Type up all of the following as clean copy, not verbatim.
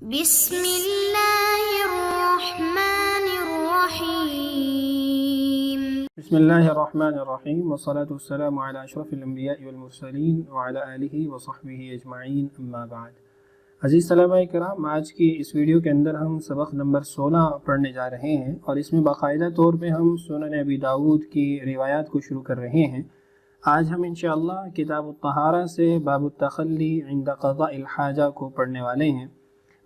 بسم اللہ الرحمن الرحیم۔ بسم اللہ الرحمن الرحیم والصلاة والسلام علی اشرف الانبیاء والمرسلین وعلی آلہ وصحبہ اجمعین اما بعد۔ عزیز طلبہ کرام، آج کی اس ویڈیو کے اندر ہم سبق نمبر 16 پڑھنے جا رہے ہیں اور اس میں باقاعدہ طور پہ ہم سنن ابی داؤد کی روایات کو شروع کر رہے ہیں۔ آج ہم انشاءاللہ کتاب الطہارہ سے باب التخلی عند قضاء الحاجہ کو پڑھنے والے ہیں۔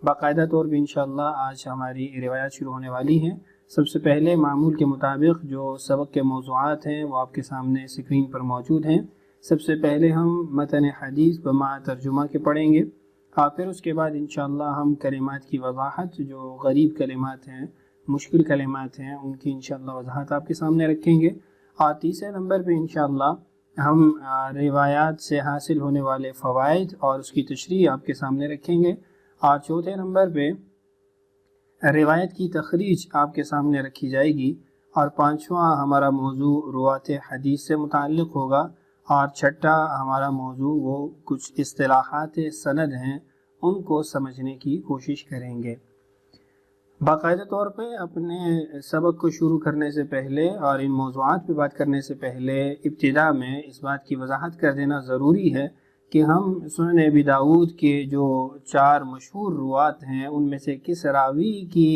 باقاعدہ طور پہ انشاءاللہ آج ہماری روایات شروع ہونے والی ہیں۔ سب سے پہلے معمول کے مطابق جو سبق کے موضوعات ہیں وہ آپ کے سامنے اسکرین پر موجود ہیں۔ سب سے پہلے ہم متن حدیث بما ترجمہ کے پڑھیں گے اور پھر اس کے بعد انشاءاللہ ہم کلمات کی وضاحت، جو غریب کلمات ہیں، مشکل کلمات ہیں، ان کی انشاءاللہ وضاحت آپ کے سامنے رکھیں گے۔ اور تیسرے نمبر پہ انشاءاللہ ہم روایات سے حاصل ہونے والے فوائد اور اس کی تشریح آپ کے سامنے رکھیں گے، اور چوتھے نمبر پہ روایت کی تخریج آپ کے سامنے رکھی جائے گی، اور پانچواں ہمارا موضوع روات حدیث سے متعلق ہوگا، اور چھٹا ہمارا موضوع وہ کچھ اصطلاحات سند ہیں، ان کو سمجھنے کی کوشش کریں گے۔ باقاعدہ طور پہ اپنے سبق کو شروع کرنے سے پہلے اور ان موضوعات پہ بات کرنے سے پہلے ابتدا میں اس بات کی وضاحت کر دینا ضروری ہے کہ ہم سنن ابی داؤد کے جو 4 مشہور روات ہیں ان میں سے کس راوی کی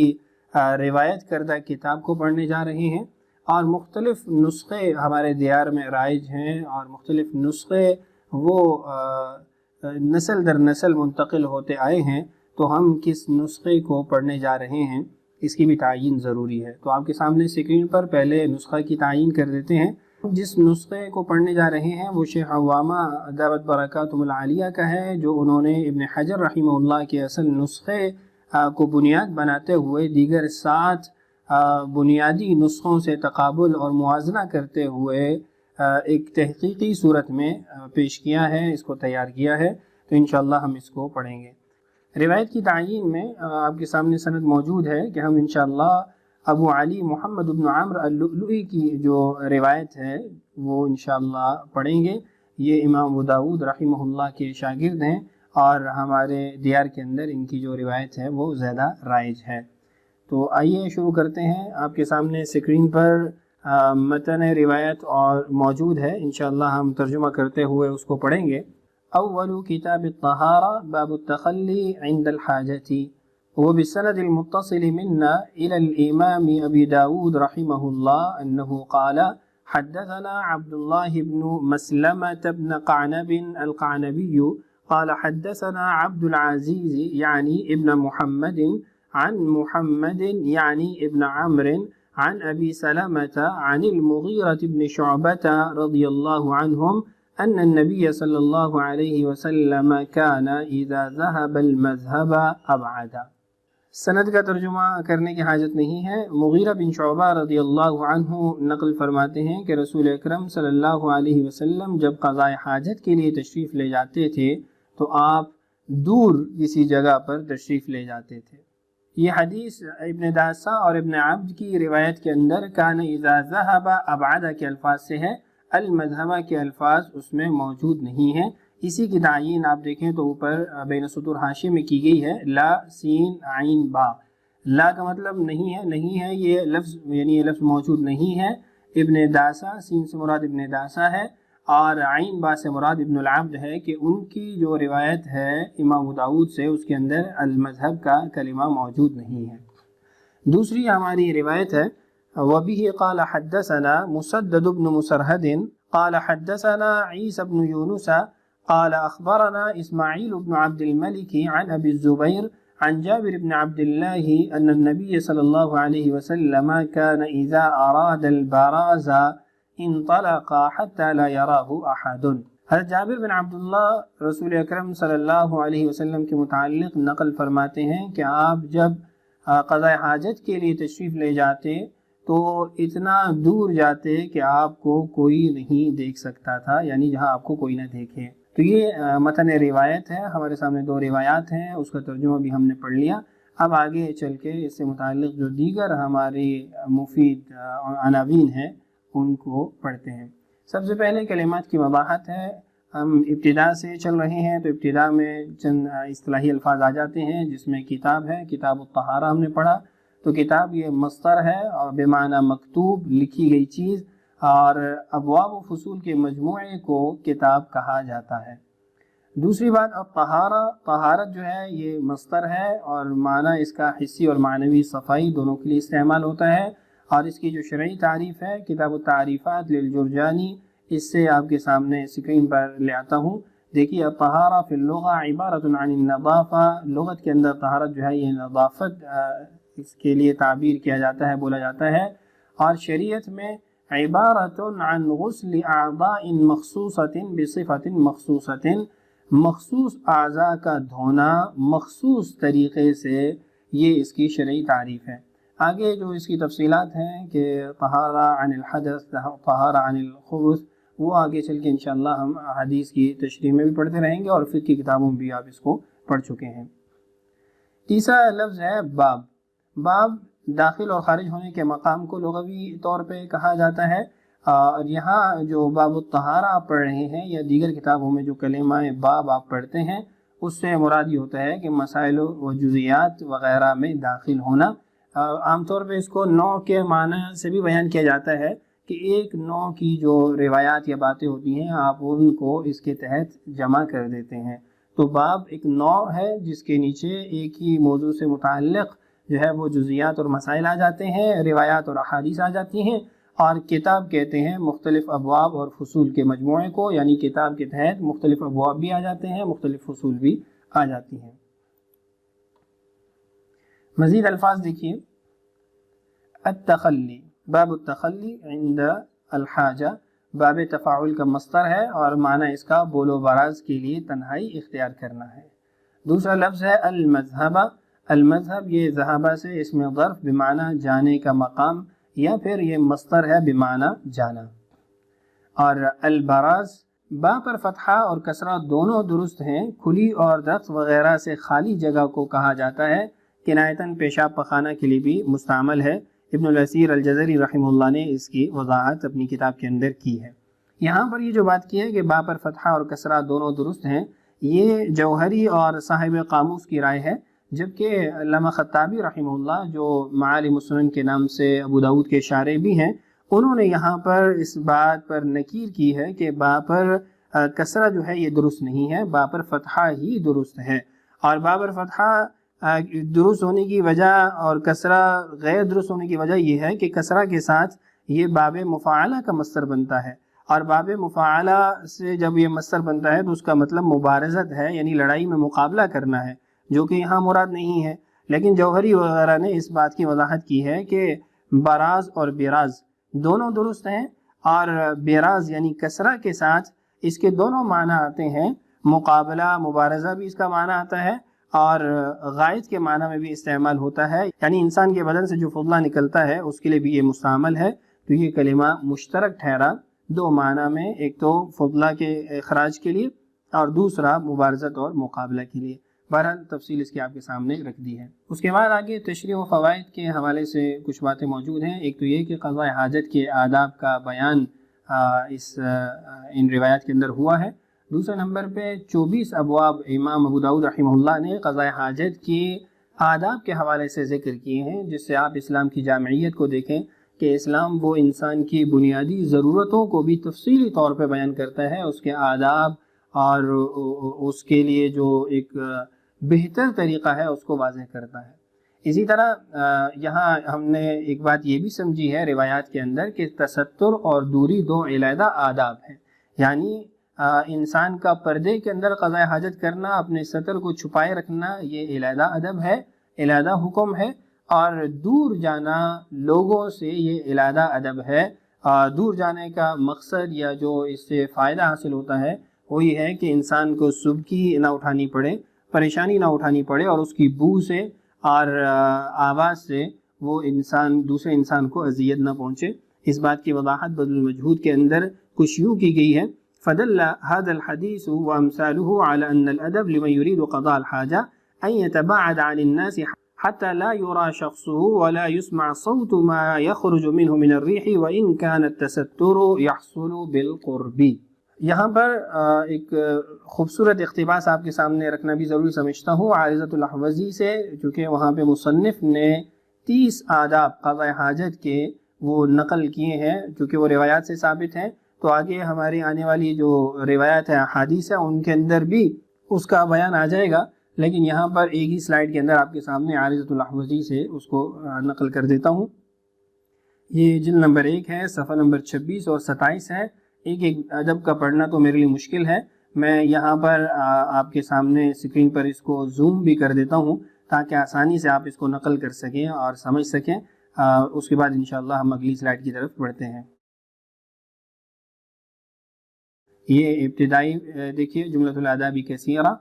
روایت کردہ کتاب کو پڑھنے جا رہے ہیں، اور مختلف نسخے ہمارے دیار میں رائج ہیں، اور مختلف نسخے وہ نسل در نسل منتقل ہوتے آئے ہیں، تو ہم کس نسخے کو پڑھنے جا رہے ہیں اس کی بھی تعین ضروری ہے۔ تو آپ کے سامنے اسکرین پر پہلے نسخہ کی تعین کر دیتے ہیں۔ جس نسخے کو پڑھنے جا رہے ہیں وہ شیخ عوامہ دعوت برکاتہم العالیہ کا ہے، جو انہوں نے ابن حجر رحمہ اللہ کے اصل نسخے کو بنیاد بناتے ہوئے دیگر 7 بنیادی نسخوں سے تقابل اور موازنہ کرتے ہوئے ایک تحقیقی صورت میں پیش کیا ہے، اس کو تیار کیا ہے، تو انشاءاللہ ہم اس کو پڑھیں گے۔ روایت کی تعین میں آپ کے سامنے سند موجود ہے کہ ہم انشاءاللہ ابو علی محمد بن عمرو اللؤلؤی کی جو روایت ہے وہ انشاءاللہ پڑھیں گے۔ یہ امام ابو داؤد رحمہ اللہ کے شاگرد ہیں، اور ہمارے دیار کے اندر ان کی جو روایت ہے وہ زیادہ رائج ہے۔ تو آئیے شروع کرتے ہیں۔ آپ کے سامنے اسکرین پر متن روایت اور موجود ہے، انشاءاللہ ہم ترجمہ کرتے ہوئے اس کو پڑھیں گے۔ اول کتاب الطہارہ باب التخلی عند الحاجة وبالسند المتصل منا إلى الإمام أبي داود رحمه الله أنه قال حدثنا عبد الله بن مسلمة بن قعنب القعنبي قال حدثنا عبد العزيز يعني ابن محمد عن محمد يعني ابن عمرو عن أبي سلمة عن المغيرة بن شعبة رضي الله عنهم أن النبي صلى الله عليه وسلم كان إذا ذهب المذهب أبعد۔ سند کا ترجمہ کرنے کی حاجت نہیں ہے۔ مغیرہ بن شعبہ رضی اللہ عنہ نقل فرماتے ہیں کہ رسول اکرم صلی اللہ علیہ وسلم جب قضاء حاجت کے لیے تشریف لے جاتے تھے تو آپ دور کسی جگہ پر تشریف لے جاتے تھے۔ یہ حدیث ابن داسہ اور ابن عبد کی روایت کے اندر کان اذا ذهب ابعد کے الفاظ سے ہے، المذهب کے الفاظ اس میں موجود نہیں ہیں۔ اسی کی تعین آپ دیکھیں تو اوپر بین سطور حاشیے میں کی گئی ہے، لا سین عین با۔ لا کا مطلب نہیں ہے، نہیں ہے یہ لفظ، یعنی یہ لفظ موجود نہیں ہے۔ ابن داسہ، سین سے مراد ابن داسہ ہے، اور عین با سے مراد ابن العبد ہے، کہ ان کی جو روایت ہے امام ابو داؤد سے اس کے اندر المذہب کا کلمہ موجود نہیں ہے۔ دوسری ہماری روایت ہے، وبه قال حدثنا مسدد بن مسرهد قال حدثنا عيسى بن يونس قال أخبرنا إسماعيل بن عبد الملك عن أبي الزبير عن جابر بن عبد الله أن النبي صلى الله عليه وسلم كان إذا أراد البراز انطلق حتى لا يراه أحد۔ حضرت جابر بن عبداللہ رسول اکرم صلی اللہ علیہ وسلم کے متعلق نقل فرماتے ہیں کہ آپ جب قضاء حاجت کے لیے تشریف لے جاتے تو اتنا دور جاتے کہ آپ کو کوئی نہیں دیکھ سکتا تھا، یعنی جہاں آپ کو کوئی نہ دیکھے۔ تو یہ متن روایت ہے، ہمارے سامنے 2 روایات ہیں، اس کا ترجمہ بھی ہم نے پڑھ لیا۔ اب آگے چل کے اس سے متعلق جو دیگر ہماری مفید عناوین ہیں ان کو پڑھتے ہیں۔ سب سے پہلے کلمات کی وضاحت ہے۔ ہم ابتدا سے چل رہے ہیں تو ابتدا میں چند اصطلاحی الفاظ آ جاتے ہیں، جس میں کتاب ہے، کتاب الطہارہ ہم نے پڑھا، تو کتاب یہ مصدر ہے اور بمعنی مکتوب، لکھی گئی چیز، اور ابواب و فصول کے مجموعے کو کتاب کہا جاتا ہے۔ دوسری بات، الطہارہ، طہارت جو ہے یہ مصدر ہے اور معنی اس کا حسی اور معنوی صفائی دونوں کے لیے استعمال ہوتا ہے، اور اس کی جو شرعی تعریف ہے کتاب التعریفات للجرجانی، اس سے آپ کے سامنے اسکرین پر لے آتا ہوں۔ دیکھیے، الطہارہ فی اللغہ عبارت عن النظافہ، لغت کے اندر طہارت جو ہے یہ نظافت اس کے لیے تعبیر کیا جاتا ہے، بولا جاتا ہے، اور شریعت میں عبارت عن غسل اعضاء مخصوصۃ بصفۃ مخصوصۃ، مخصوص اعضاء کا دھونا مخصوص طریقے سے، یہ اس کی شرعی تعریف ہے۔ آگے جو اس کی تفصیلات ہیں کہ طہارہ عن الحدث، طہارہ عن الخبث، وہ آگے چل کے انشاءاللہ ہم حدیث کی تشریح میں بھی پڑھتے رہیں گے اور فقہ کی کتابوں میں بھی آپ اس کو پڑھ چکے ہیں۔ تیسرا لفظ ہے باب۔ باب داخل اور خارج ہونے کے مقام کو لغوی طور پہ کہا جاتا ہے، اور یہاں جو باب الطہارہ آپ پڑھ رہے ہیں یا دیگر کتابوں میں جو کلمہ باب آپ پڑھتے ہیں، اس سے مراد یہ ہوتا ہے کہ مسائل و جزیات وغیرہ میں داخل ہونا۔ عام طور پہ اس کو نوع کے معنی سے بھی بیان کیا جاتا ہے کہ ایک نوع کی جو روایات یا باتیں ہوتی ہیں آپ ان کو اس کے تحت جمع کر دیتے ہیں۔ تو باب ایک نوع ہے جس کے نیچے ایک ہی موضوع سے متعلق جو ہے وہ جزیات اور مسائل آ جاتے ہیں، روایات اور احادیث آ جاتی ہیں، اور کتاب کہتے ہیں مختلف ابواب اور فصول کے مجموعے کو، یعنی کتاب کے تحت مختلف ابواب بھی آ جاتے ہیں، مختلف فصول بھی آ جاتی ہیں۔ مزید الفاظ دیکھیے، التخلی، باب التخلی عند الحاجہ، باب تفاعل کا مصدر ہے اور معنی اس کا بول و براز کے لیے تنہائی اختیار کرنا ہے۔ دوسرا لفظ ہے المذہبہ۔ المذہب یہ ذہبہ سے اسم ظرف بمعنی جانے کا مقام، یا پھر یہ مصدر ہے بمعنی جانا۔ اور البراز، با پر فتحہ اور کسرہ دونوں درست ہیں، کھلی اور درخت وغیرہ سے خالی جگہ کو کہا جاتا ہے، کنایتاً پیشاب پخانہ کے لیے بھی مستعمل ہے۔ ابن الاسیر الجزری رحمہ اللہ نے اس کی وضاحت اپنی کتاب کے اندر کی ہے۔ یہاں پر یہ جو بات کی ہے کہ با پر فتحہ اور کسرہ دونوں درست ہیں، یہ جوہری اور صاحب قاموس کی رائے ہے، جبکہ علامہ خطابی رحمہ اللہ جو معالم السنن کے نام سے ابو داود کے شارح بھی ہیں، انہوں نے یہاں پر اس بات پر نکیر کی ہے کہ با پر کسرہ جو ہے یہ درست نہیں ہے، با پر فتحہ ہی درست ہے، اور با پر فتحہ درست ہونے کی وجہ اور کسرہ غیر درست ہونے کی وجہ یہ ہے کہ کسرہ کے ساتھ یہ باب مفاعلہ کا مصدر بنتا ہے، اور باب مفاعلہ سے جب یہ مصدر بنتا ہے تو اس کا مطلب مبارزت ہے، یعنی لڑائی میں مقابلہ کرنا ہے، جو کہ یہاں مراد نہیں ہے۔ لیکن جوہری وغیرہ نے اس بات کی وضاحت کی ہے کہ براز اور بیراز دونوں درست ہیں، اور بیراز یعنی کسرہ کے ساتھ اس کے دونوں معنی آتے ہیں، مقابلہ، مبارزہ بھی اس کا معنی آتا ہے، اور غائط کے معنی میں بھی استعمال ہوتا ہے، یعنی انسان کے بدن سے جو فضلہ نکلتا ہے اس کے لیے بھی یہ مستعمل ہے۔ تو یہ کلمہ مشترک ٹھہرا دو معنی میں، ایک تو فضلہ کے اخراج کے لیے اور دوسرا مبارزت اور مقابلہ کے لیے۔ بہرحال تفصیل اس کی آپ کے سامنے رکھ دی ہے۔ اس کے بعد آگے تشریح و فوائد کے حوالے سے کچھ باتیں موجود ہیں۔ ایک تو یہ کہ قضاء حاجت کے آداب کا بیان ان روایات کے اندر ہوا ہے۔ دوسرے نمبر پہ 24 ابواب امام ابو داؤد رحمہ اللہ نے قضاء حاجت کی آداب کے حوالے سے ذکر کیے ہیں، جس سے آپ اسلام کی جامعیت کو دیکھیں کہ اسلام وہ انسان کی بنیادی ضرورتوں کو بھی تفصیلی طور پہ بیان کرتا ہے، اس کے آداب اور اس کے لیے جو ایک بہتر طریقہ ہے اس کو واضح کرتا ہے۔ اسی طرح یہاں ہم نے ایک بات یہ بھی سمجھی ہے روایات کے اندر کہ تستر اور دوری دو علیحدہ آداب ہیں، یعنی انسان کا پردے کے اندر قضاء حاجت کرنا، اپنے سطر کو چھپائے رکھنا، یہ علیحدہ ادب ہے، علیحدہ حکم ہے، اور دور جانا لوگوں سے یہ علیحدہ ادب ہے۔ دور جانے کا مقصد یا جو اس سے فائدہ حاصل ہوتا ہے وہ یہ ہے کہ انسان کو سبکی نہ اٹھانی پڑے، پریشانی نہ اٹھانی پڑے، اور اس کی بو سے اور آواز سے وہ انسان دوسرے انسان کو اذیت نہ پہنچے۔ اس بات کی وضاحت بذل المجہود کے اندر کچھ یوں کی گئی ہے، فدل هذا الحديث وامثاله على ان الادب لمن يريد قضاء الحاجه ان يتباعد عن الناس حتى لا يرى شخصه ولا يسمع صوت ما يخرج منه من الريح وان كان التستر يحصل بالقرب۔ یہاں پر ایک خوبصورت اقتباس آپ کے سامنے رکھنا بھی ضروری سمجھتا ہوں عارضۃ الاحوزی سے، چونکہ وہاں پہ مصنف نے 30 آداب قضاء حاجت کے وہ نقل کیے ہیں، چونکہ وہ روایات سے ثابت ہیں، تو آگے ہماری آنے والی جو روایات ہیں احادیث ہیں ان کے اندر بھی اس کا بیان آ جائے گا، لیکن یہاں پر ایک ہی سلائیڈ کے اندر آپ کے سامنے عارضۃ الاحوزی سے اس کو نقل کر دیتا ہوں۔ یہ جلد نمبر 1 ہے، صفحہ نمبر 26 اور 27 ہے۔ ایک ادب کا پڑھنا تو میرے لیے مشکل ہے، میں یہاں پر آپ کے سامنے اسکرین پر اس کو زوم بھی کر دیتا ہوں تاکہ آسانی سے آپ اس کو نقل کر سکیں اور سمجھ سکیں۔ اس کے بعد انشاءاللہ ہم اگلی سلائیڈ کی طرف بڑھتے ہیں۔ یہ ابتدائی دیکھیے جملۃ الآداب کثیرہ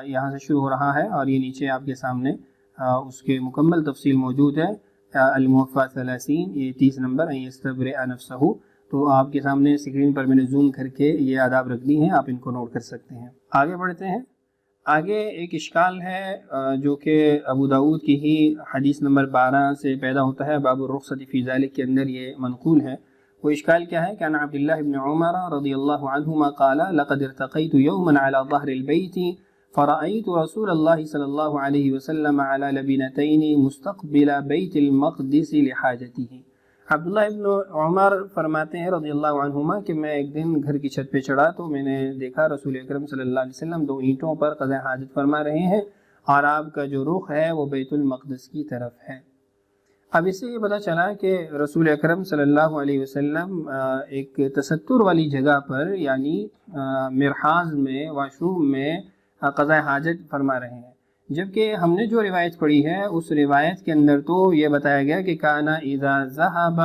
یہاں سے شروع ہو رہا ہے، اور یہ نیچے آپ کے سامنے اس کے مکمل تفصیل موجود ہے۔ الموفا 30، یہ 30 نمبر ان یستبرئ نفسہ، تو آپ کے سامنے اسکرین پر میں نے زوم کر کے یہ آداب رکھ دی ہیں، آپ ان کو نوٹ کر سکتے ہیں۔ آگے بڑھتے ہیں۔ آگے ایک اشکال ہے جو کہ ابو داؤد کی ہی حدیث نمبر 12 سے پیدا ہوتا ہے، باب الرخصۃ فی ذلک کے اندر یہ منقول ہے۔ وہ اشکال کیا ہے کہ عن عبد اللہ بن عمر رضی اللہ عنہما قال لقد ارتقیت یوما علی ظہر البیت فرأيت رسول اللہ صلی اللہ علیہ وسلم على لبنتین مستقبل بیت المقدس لحاجته۔ عبداللہ ابن عمر فرماتے ہیں رضی اللہ عنہما کہ میں ایک دن گھر کی چھت پہ چڑھا تو میں نے دیکھا رسول اکرم صلی اللہ علیہ وسلم 2 اینٹوں پر قضاء حاجت فرما رہے ہیں، اور آپ کا جو رخ ہے وہ بیت المقدس کی طرف ہے۔ اب اس سے یہ پتہ چلا کہ رسول اکرم صلی اللہ علیہ وسلم ایک تستر والی جگہ پر، یعنی مرحاض میں، واش روم میں قضاء حاجت فرما رہے ہیں، جبکہ ہم نے جو روایت پڑھی ہے اس روایت کے اندر تو یہ بتایا گیا کہ کانا اذا ذهب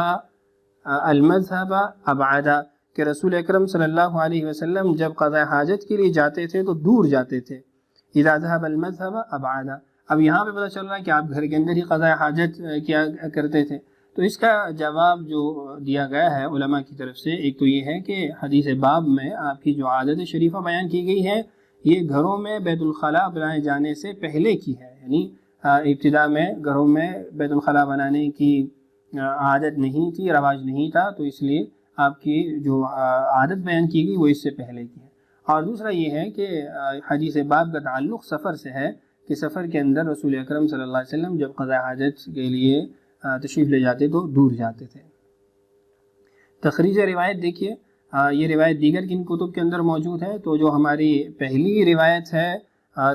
المذهب ابعد، کہ رسول اکرم صلی اللہ علیہ وسلم جب قضاء حاجت کے لیے جاتے تھے تو دور جاتے تھے، اذا ذهب المذهب ابعد۔ اب یہاں پہ پتہ چل رہا ہے کہ آپ گھر کے اندر ہی قضاء حاجت کیا کرتے تھے، تو اس کا جواب جو دیا گیا ہے علماء کی طرف سے، ایک تو یہ ہے کہ حدیث باب میں آپ کی جو عادت شریفہ بیان کی گئی ہے یہ گھروں میں بیت الخلاء بنائے جانے سے پہلے کی ہے، یعنی ابتدا میں گھروں میں بیت الخلاء بنانے کی عادت نہیں تھی، رواج نہیں تھا، تو اس لیے آپ کی جو عادت بیان کی گئی وہ اس سے پہلے کی ہے۔ اور دوسرا یہ ہے کہ حدیث باب کا تعلق سفر سے ہے کہ سفر کے اندر رسول اکرم صلی اللہ علیہ وسلم جب قضاء حاجت کے لیے تشریف لے جاتے تو دور جاتے تھے۔ تخریج روایت دیکھیے، یہ روایت دیگر کن کتب کے اندر موجود ہے، تو جو ہماری پہلی روایت ہے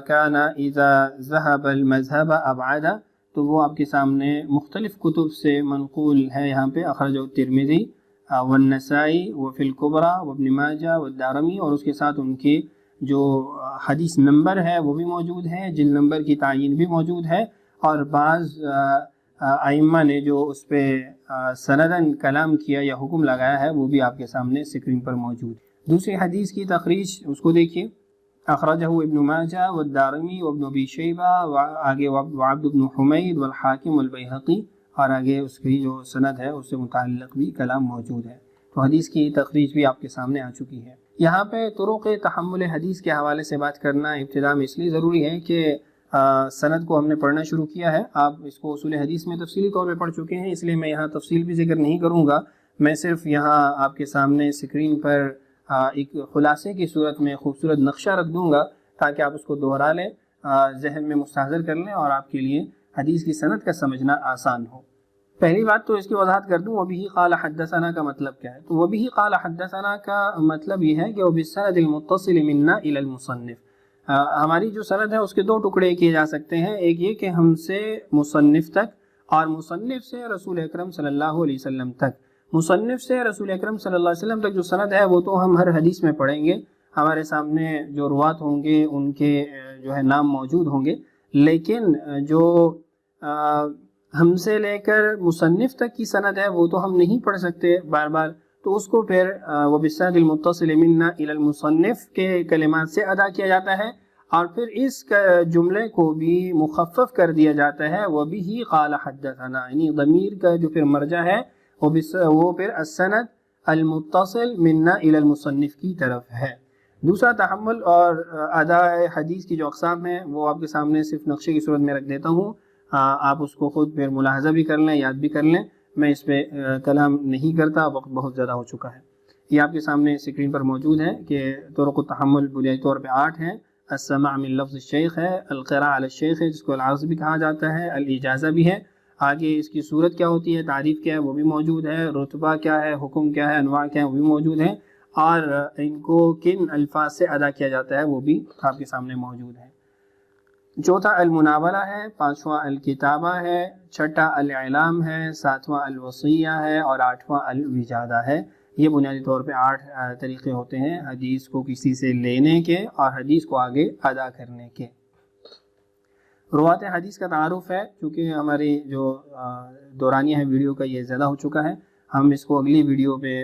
کان اذا ذهب المذهب ابعد، تو وہ آپ کے سامنے مختلف کتب سے منقول ہے، یہاں پہ اخرجہ الترمذی والنسائی وفی الکبری وابن ماجہ والدارمی، اور اس کے ساتھ ان کی جو حدیث نمبر ہے وہ بھی موجود ہے، جلد نمبر کی تعین بھی موجود ہے، اور بعض ائمہ نے جو اس پہ سندن کلام کیا یا حکم لگایا ہے وہ بھی آپ کے سامنے اسکرین پر موجود ہے۔ دوسری حدیث کی تخریج اس کو دیکھیے، اخرجہ ابن ماجہ والدارمی وابن ابی شیبہ، آگے وعبد بن حمید والحاکم والبیہقی، اور آگے اس کی جو سند ہے اس سے متعلق بھی کلام موجود ہے، تو حدیث کی تخریج بھی آپ کے سامنے آ چکی ہے۔ یہاں پہ طرق تحمل حدیث کے حوالے سے بات کرنا ابتدا میں اس لیے ضروری ہے کہ سند کو ہم نے پڑھنا شروع کیا ہے، آپ اس کو اصول حدیث میں تفصیلی طور پہ پڑھ چکے ہیں، اس لیے میں یہاں تفصیل بھی ذکر نہیں کروں گا، میں صرف یہاں آپ کے سامنے اسکرین پر ایک خلاصے کی صورت میں خوبصورت نقشہ رکھ دوں گا تاکہ آپ اس کو دوہرا لیں، ذہن میں مستحضر کر لیں، اور آپ کے لیے حدیث کی سند کا سمجھنا آسان ہو۔ پہلی بات تو اس کی وضاحت کر دوں، وبہ قال حدثنا کا مطلب کیا ہے، تو وبہ قال حدثنا کا مطلب یہ ہے کہ وبالسند المتصل منا الی المصنف، ہماری جو سند ہے اس کے 2 ٹکڑے کیے جا سکتے ہیں، ایک یہ کہ ہم سے مصنف تک، اور مصنف سے رسول اکرم صلی اللہ علیہ وسلم تک۔ مصنف سے رسول اکرم صلی اللہ علیہ وسلم تک جو سند ہے وہ تو ہم ہر حدیث میں پڑھیں گے، ہمارے سامنے جو روات ہوں گے ان کے جو ہے نام موجود ہوں گے، لیکن جو ہم سے لے کر مصنف تک کی سند ہے وہ تو ہم نہیں پڑھ سکتے بار بار، تو اس کو پھر وبالسند المتصل منا الی المصنف کے کلمات سے ادا کیا جاتا ہے، اور پھر اس جملے کو بھی مخفف کر دیا جاتا ہے، وبہ قال حدثنا، یعنی ضمیر کا جو پھر مرجع ہے وہ پھر السند المتصل منا الی المصنف کی طرف ہے۔ دوسرا تحمل اور اداء حدیث کی جو اقسام ہیں وہ آپ کے سامنے صرف نقشے کی صورت میں رکھ دیتا ہوں، آپ اس کو خود پھر ملاحظہ بھی کر لیں، یاد بھی کر لیں، میں اس پہ کلام نہیں کرتا، وقت بہت زیادہ ہو چکا ہے۔ یہ آپ کے سامنے اسکرین پر موجود ہے کہ طرق التحمل بنیادی طور پہ 8 ہیں. السماع من لفظ الشیخ ہے، القراء علی الشیخ ہے جس کو العرض بھی کہا جاتا ہے، الاجازہ بھی ہے. آگے اس کی صورت کیا ہوتی ہے، تعریف کیا ہے وہ بھی موجود ہے، رتبہ کیا ہے، حکم کیا ہے، انواع کیا ہے وہ بھی موجود ہے، اور ان کو کن الفاظ سے ادا کیا جاتا ہے وہ بھی آپ کے سامنے موجود ہے. چوتھا المناولہ ہے، پانچواں الکتابہ ہے، چھٹا الاعلام ہے، ساتواں الوصیہ ہے، اور آٹھواں الوجادہ ہے. یہ بنیادی طور پہ 8 طریقے ہوتے ہیں حدیث کو کسی سے لینے کے اور حدیث کو آگے ادا کرنے کے. روات حدیث کا تعارف ہے، چونکہ ہماری جو دورانیہ ہے ویڈیو کا یہ زیادہ ہو چکا ہے، ہم اس کو اگلی ویڈیو پہ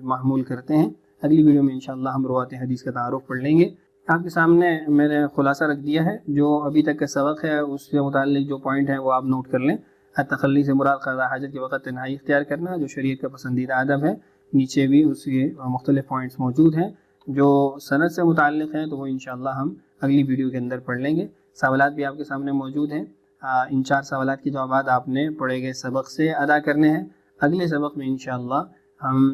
محمول کرتے ہیں. اگلی ویڈیو میں انشاءاللہ ہم روات حدیث کا تعارف پڑھ لیں گے. آپ کے سامنے میں نے خلاصہ رکھ دیا ہے، جو ابھی تک کا سبق ہے اس سے متعلق جو پوائنٹ ہیں وہ آپ نوٹ کر لیں. تخلی سے مراد قضاء حاجت کے وقت تنہائی اختیار کرنا، جو شریعت کا پسندیدہ ادب ہے. نیچے بھی اس کے مختلف پوائنٹس موجود ہیں جو سند سے متعلق ہیں، تو وہ انشاءاللہ ہم اگلی ویڈیو کے اندر پڑھ لیں گے. سوالات بھی آپ کے سامنے موجود ہیں. ان 4 سوالات کے جوابات آپ نے پڑھے گئے سبق سے ادا کرنے ہیں. اگلے سبق میں انشاءاللہ ہم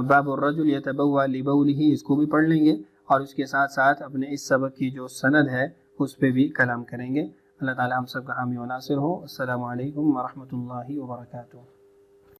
باب الرجل یتبوأ لبولہ اس کو بھی پڑھ لیں گے، اور اس کے ساتھ ساتھ اپنے اس سبق کی جو سند ہے اس پہ بھی کلام کریں گے. اللہ تعالی ہم سب کا حامی و ناصر ہو. السلام علیکم ورحمۃ اللہ وبرکاتہ.